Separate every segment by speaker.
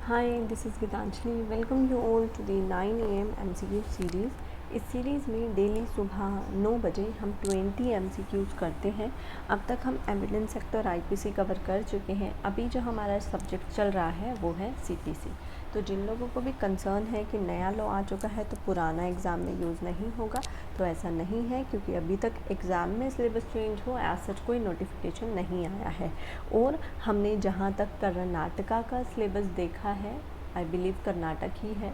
Speaker 1: Hi, this is Gitanjali. Welcome you all to the 9 AM MCQ series. इस series में daily सुबह 9 बजे हम 20 MCQs करते हैं। अब तक हम एविडेंस एक्ट और IPC कवर कर चुके हैं। अभी जो हमारा सब्जेक्ट चल रहा है वो है CPC। तो जिन लोगों को भी कंसर्न है कि नया लॉ आ चुका है तो पुराना एग्ज़ाम में यूज़ नहीं होगा, तो ऐसा नहीं है, क्योंकि अभी तक एग्ज़ाम में सिलेबस चेंज हो एज सच कोई नोटिफिकेशन नहीं आया है। और हमने जहाँ तक कर्नाटका का सिलेबस देखा है, आई बिलीव कर्नाटक ही है,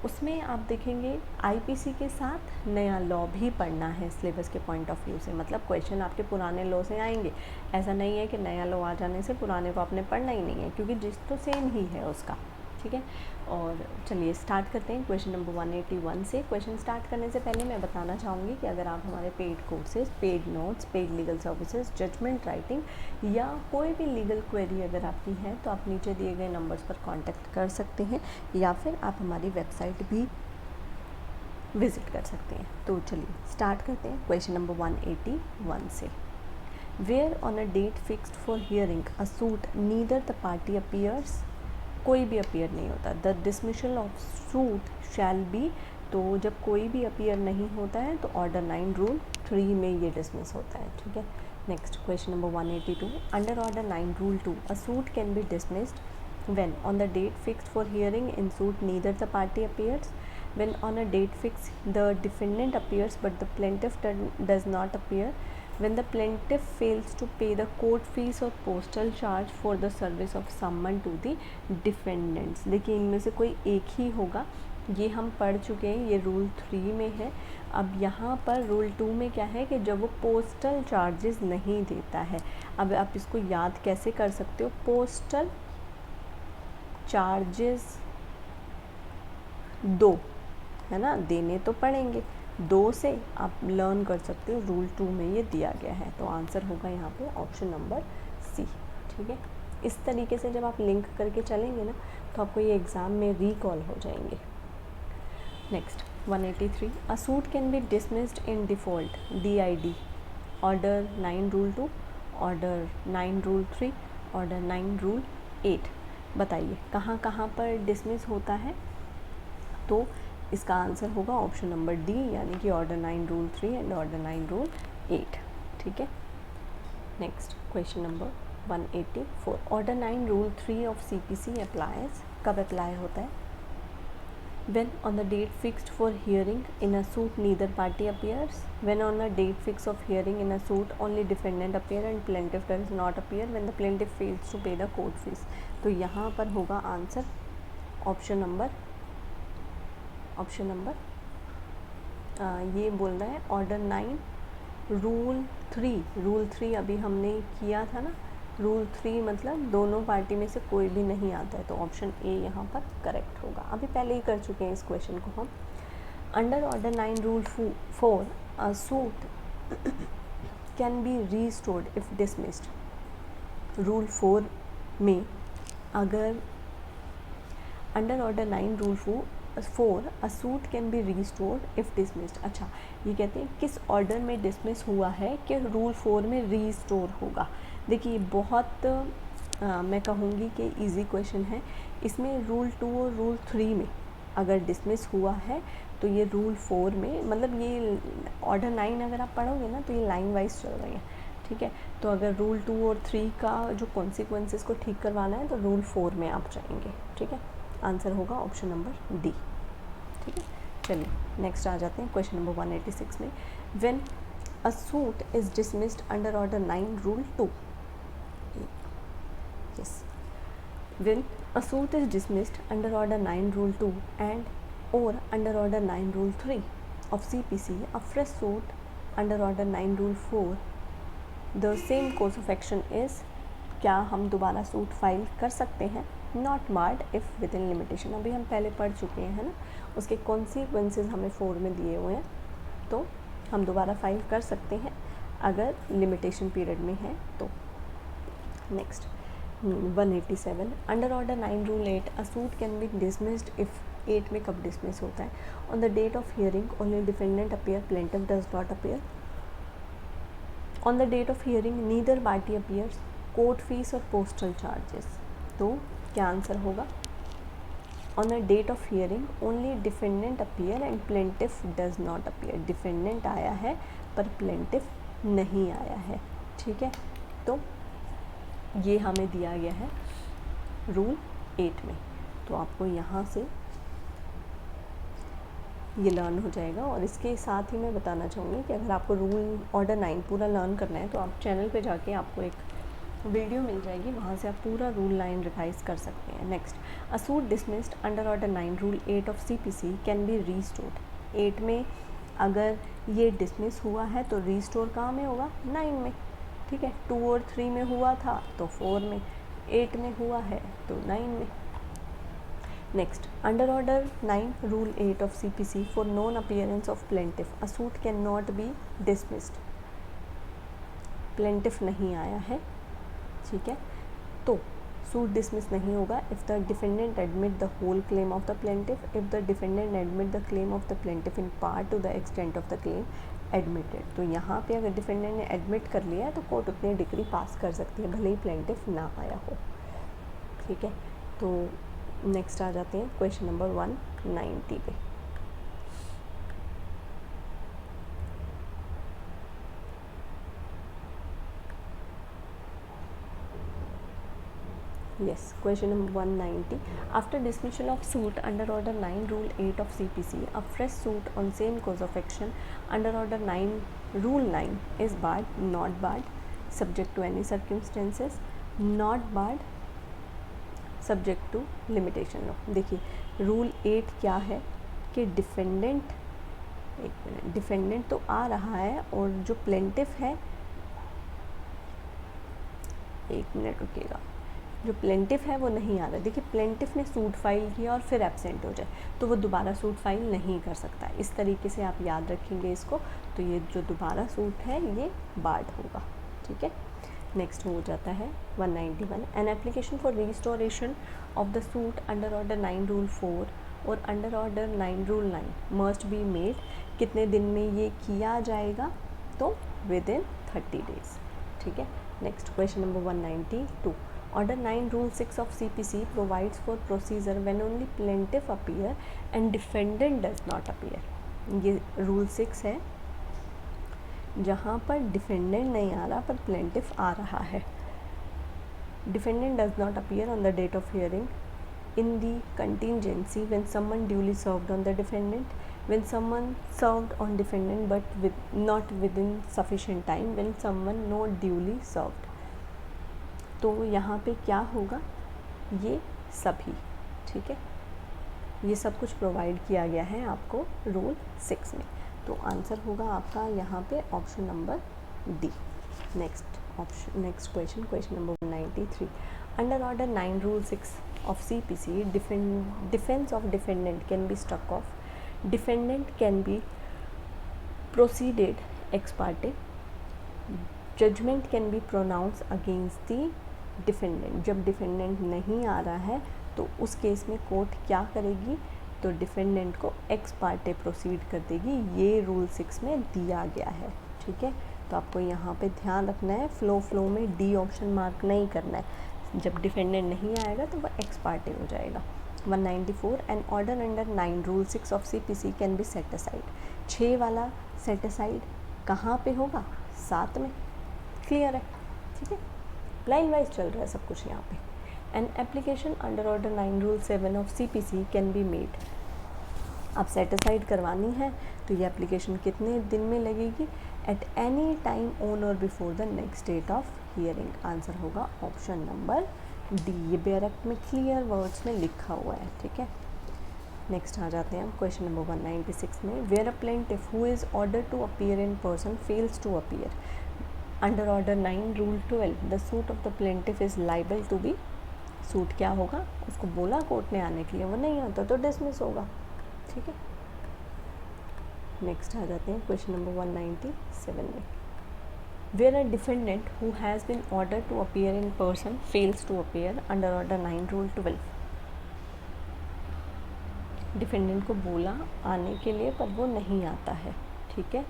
Speaker 1: उसमें आप देखेंगे IPC के साथ नया लॉ भी पढ़ना है सिलेबस के पॉइंट ऑफ व्यू से। मतलब क्वेश्चन आपके पुराने लॉ से आएंगे, ऐसा नहीं है कि नया लॉ आ जाने से पुराने को आपने पढ़ना ही नहीं है, क्योंकि जिस तो सेम ही है उसका। ठीक है, और चलिए स्टार्ट करते हैं क्वेश्चन नंबर 181 से। क्वेश्चन स्टार्ट करने से पहले मैं बताना चाहूँगी कि अगर आप हमारे paid courses, paid notes, paid legal services, judgment writing या कोई भी लीगल क्वेरी अगर आपकी है तो आप नीचे दिए गए नंबर्स पर कांटेक्ट कर सकते हैं, या फिर आप हमारी वेबसाइट भी विज़िट कर सकते हैं। तो चलिए स्टार्ट करते हैं क्वेश्चन नंबर 181 से। Where on a date fixed for hearing a suit neither the party appears, कोई भी अपीयर नहीं होता। The dismissal of suit shall be, तो जब कोई भी अपीयर नहीं होता है तो ऑर्डर 9 रूल 3 में ये डिसमिस होता है। ठीक है, next question number 182। Under order 9 rule 2 a suit can be dismissed when on the date fixed for hearing in suit neither the party appears, when on a date fix the defendant appears but the plaintiff does not appear, when the plaintiff fails to pay the court fees or postal charge for the service of summon to the defendants। देखिए इनमें से कोई एक ही होगा, ये हम पढ़ चुके हैं, ये रूल 3 में है। अब यहाँ पर रूल 2 में क्या है कि जब वो पोस्टल चार्जेस नहीं देता है, अब आप इसको याद कैसे कर सकते हो, पोस्टल चार्जेस 2 है ना, देने तो पड़ेंगे, 2 से आप लर्न कर सकते हो, रूल 2 में ये दिया गया है। तो आंसर होगा यहाँ पे ऑप्शन नंबर सी। ठीक है, इस तरीके से जब आप लिंक करके चलेंगे ना तो आपको ये एग्ज़ाम में रिकॉल हो जाएंगे। Next 183। A suit can be dismissed in default DID, order 9 rule 2, order 9 rule 3, order 9 rule 8। बताइए कहाँ कहाँ पर डिसमिस होता है, तो इसका आंसर होगा ऑप्शन नंबर डी, यानी कि order 9 rule 3 and order 9 rule 8। ठीक है, next question number 184। Order 9 rule 3 of CPC applies, कब अप्लाई होता है, when on the date fixed for hearing in a suit neither party appears, when on a date fixed of hearing in a suit only defendant appear and plaintiff does not appear, when the plaintiff fails to pay the court fees। तो यहाँ पर होगा answer option number ये बोल रहा है order 9 rule 3। Rule 3 अभी हमने किया था ना, रूल 3 मतलब दोनों पार्टी में से कोई भी नहीं आता है, तो ऑप्शन ए यहाँ पर करेक्ट होगा। अभी पहले ही कर चुके हैं इस क्वेश्चन को हम। Under order 9 rule 4 a suit can B restored if dismissed. Rule 4 में अगर under order 9 rule 4 a suit can B restored if dismissed. अच्छा, ये कहते हैं किस ऑर्डर में डिसमिस हुआ है कि रूल 4 में रीस्टोर होगा। देखिए बहुत मैं कहूँगी कि इजी क्वेश्चन है। इसमें रूल 2 और रूल 3 में अगर डिसमिस हुआ है तो ये रूल 4 में, मतलब ये ऑर्डर 9 अगर आप पढ़ोगे ना तो ये लाइन वाइज चल रही है। ठीक है, तो अगर रूल 2 और 3 का जो कॉन्सिक्वेंसेस को ठीक करवाना है तो रूल 4 में आप जाएंगे। ठीक है, आंसर होगा ऑप्शन नंबर डी। ठीक है, चलिए नेक्स्ट आ जाते हैं क्वेश्चन नंबर 186 में। When a suit is dismissed under order 9 rule 2, yes, when a suit is dismissed under order 9 rule 2 and और under order 9 rule 3 of CPC, a fresh suit under order 9 rule 4, the same course of action is, क्या हम दोबारा suit file कर सकते हैं, not barred if within limitation. अभी हम पहले पढ़ चुके हैं, है ना, उसके कॉन्सिक्वेंसेस हमें 4 में दिए हुए हैं, तो हम दोबारा फाइल कर सकते हैं अगर लिमिटेशन पीरियड में है तो। Next 187। Under order 9 rule 8 a suit can be dismissed if, 8 में कब डिसमिस होता है, on the date of hearing only defendant appear, plaintiff does not appear, on the date of hearing neither party appears, court fees और postal charges. तो क्या answer होगा, on the date of hearing only defendant appear and plaintiff does not appear. Defendant आया है पर plaintiff नहीं आया है, ठीक है। तो ये हमें दिया गया है रूल 8 में। तो आपको यहाँ से ये लर्न हो जाएगा। और इसके साथ ही मैं बताना चाहूँगी कि अगर आपको रूल ऑर्डर 9 पूरा लर्न करना है तो आप चैनल पे जाके आपको एक वीडियो मिल जाएगी, वहाँ से आप पूरा रूल 9 रिवाइज कर सकते हैं। Next, a suit dismissed under order 9 rule 8 of CPC can B restored. 8 में अगर ये डिसमिस हुआ है तो रीस्टोर कहाँ में होगा? 9 में, ठीक है। 2 और 3 में हुआ था तो 4 में, 8 में हुआ है तो 9 में। Next, under order 9 rule 8 of CPC for non appearance of plaintiff a suit can not be dismissed. Plaintiff नहीं आया है, ठीक है, तो सूट डिसमिस नहीं होगा if the defendant admit the whole claim of the plaintiff, if the defendant admit the claim of the plaintiff in part to the extent of the claim admitted. तो यहाँ पे अगर डिफेंडेंट ने admit कर लिया है तो कोर्ट उतनी डिग्री पास कर सकती है भले ही प्लेंटिफ ना आया हो, ठीक है। तो नेक्स्ट आ जाते हैं क्वेश्चन नंबर 190 पे। Yes, question number 190. After dismissal of suit under order 9 rule 8 of CPC, a fresh suit on same cause of action under order 9 rule 9 is barred, not barred, subject to any circumstances, not barred, subject to limitation law। देखिए rule 8 क्या है कि defendant, एक minute, defendant तो आ रहा है और जो प्लेंटिफ है, एक मिनट रुकिएगा, जो प्लेंटिफ है वो नहीं आ रहा। देखिए प्लेंटिफ ने सूट फाइल किया और फिर एब्सेंट हो जाए तो वो दोबारा सूट फाइल नहीं कर सकता। इस तरीके से आप याद रखेंगे इसको। तो ये जो दोबारा सूट है ये बार्ड होगा, ठीक है। नेक्स्ट हो जाता है 191। An application for restoration of the suit under order 9 rule 4 और under order 9 rule 9 must be made. कितने दिन में ये किया जाएगा? तो विद इन 30 डेज, ठीक है। Next question number 192। Order 9 Rule 6 of CPC provides for procedure when only plaintiff appear and defendant does not appear। ये रूल 6 है जहाँ पर डिफेंडेंट नहीं आ रहा पर प्लेंटिफ आ रहा है। Defendant does not appear on the date of hearing in the contingency when someone duly served on the defendant, when someone served on defendant but not within sufficient time, when someone not duly served। तो यहाँ पे क्या होगा? ये सभी, ठीक है, ये सब कुछ प्रोवाइड किया गया है आपको रूल 6 में। तो आंसर होगा आपका यहाँ पे option number D. Next question, question number 193। Under order 9 rule 6 of CPC defence of defendant can be struck off. Defendant can be proceeded ex parte. Judgment can be pronounce against the defendant. जब defendant नहीं आ रहा है तो उस case में court क्या करेगी? तो डिफेंडेंट को एक्स पार्टे प्रोसीड कर देगी। ये रूल 6 में दिया गया है, ठीक है। तो आपको यहाँ पे ध्यान रखना है, फ्लो में डी ऑप्शन मार्क नहीं करना है। जब डिफेंडेंट नहीं आएगा तो वह एक्स पार्टे हो जाएगा। 194। An order under 9 rule 6 of CPC can be set aside. 6 वाला सेट असाइड कहाँ पे होगा? 7 में। क्लियर है, ठीक है। लाइन वाइज चल रहा है सब कुछ यहाँ पे। An application under order 9 rule 7 of CPC can be made. अब सेट असाइड करवानी है तो ये एप्लीकेशन कितने दिन में लगेगी? एट एनी टाइम ऑन और before the next date of hearing. Answer होगा ऑप्शन नंबर डी। ये बैरक्ट में क्लियर वर्ड्स में लिखा हुआ है, ठीक है। नेक्स्ट आ जाते हैं हम क्वेश्चन नंबर 196 में। Where a plaintiff who is order to appear in person fails to appear under order 9 rule 12 the suit of the plaintiff is liable to be. Suit क्या होगा? उसको बोला कोर्ट ने आने के लिए, वो नहीं आता तो डिसमिस होगा, ठीक है। नेक्स्ट आ जाते हैं क्वेश्चन नंबर 197 में। Where a defendant who has been order to appear in person fails to appear under order 9 rule 12। Defendant को बोला आने के लिए पर वो नहीं आता है, ठीक है।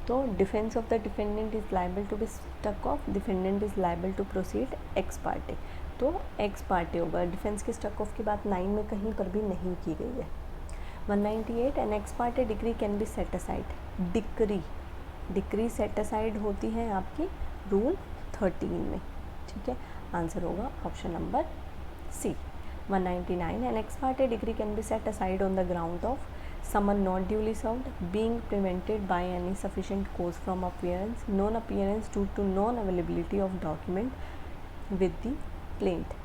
Speaker 1: तो defence of the defendant is liable to be stuck off. Defendant is liable to proceed ex parte. तो एक्स पार्टे होगा। डिफेंस की स्टक ऑफ की बात 9 में कहीं पर भी नहीं की गई है। 198 an ex parte decree can be set aside. Decree set aside होती है आपकी रूल 13 में, ठीक है। आंसर होगा option number C. 199 an ex parte decree can be set aside on the ground of summon not duly served, being prevented by any sufficient cause from appearance, non-appearance due to non-availability of document with the plaint।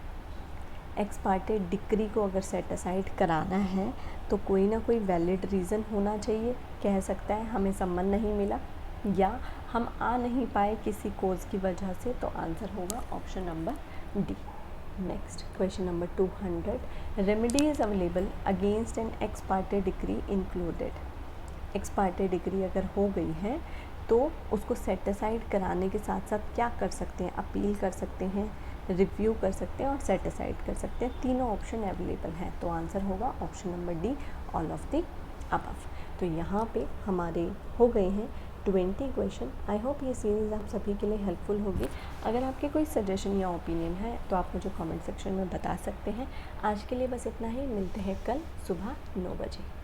Speaker 1: X parte decree को अगर set aside कराना है तो कोई ना कोई valid reason होना चाहिए। कह सकता है हमें सम्मन नहीं मिला या हम आ नहीं पाए किसी कोज की वजह से, तो आंसर होगा option number D. Next question number 200, remedy is available against an ex parte decree included. X parte decree अगर हो गई है तो उसको सेट असाइड कराने के साथ साथ क्या कर सकते हैं, अपील कर सकते हैं, रिव्यू कर सकते हैं और सेट असाइड कर सकते हैं। तीनों ऑप्शन अवेलेबल हैं, तो आंसर होगा option number D, all of the above. तो यहाँ पे हमारे हो गए हैं 20 क्वेश्चन। आई होप ये सीरीज़ आप सभी के लिए हेल्पफुल होगी। अगर आपके कोई सजेशन या ओपिनियन है तो आप मुझे कमेंट सेक्शन में बता सकते हैं। आज के लिए बस इतना ही, मिलते हैं कल सुबह 9 बजे।